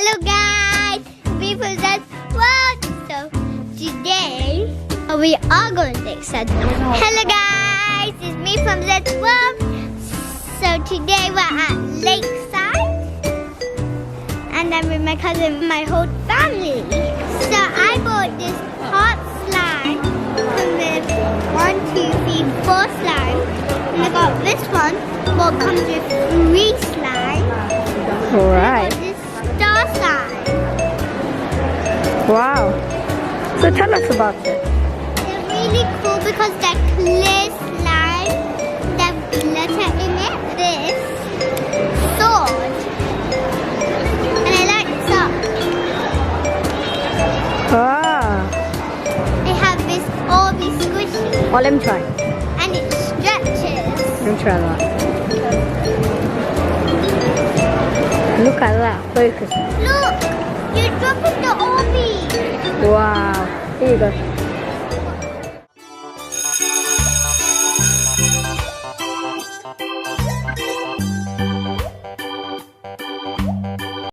Hello guys, we present World. So today we are going to Lakeside. Hello guys, it's me from Let's World. So today we're at Lakeside and I'm with my cousin and my whole family. So I bought this hot slime from the 1, 2, 3, 4 slime. And I got this one, well it comes with 3 slime. Alright. This star sign. Wow. So tell us about it. They're really cool because they're clear slime. There's glitter in it. This sword. And I like socks. Ah. They have this all these squishy. Oh, let me try. And it stretches. Let me try that. Look at that. Focus. Look! You're dropping the Orbeez. Wow. Here you go.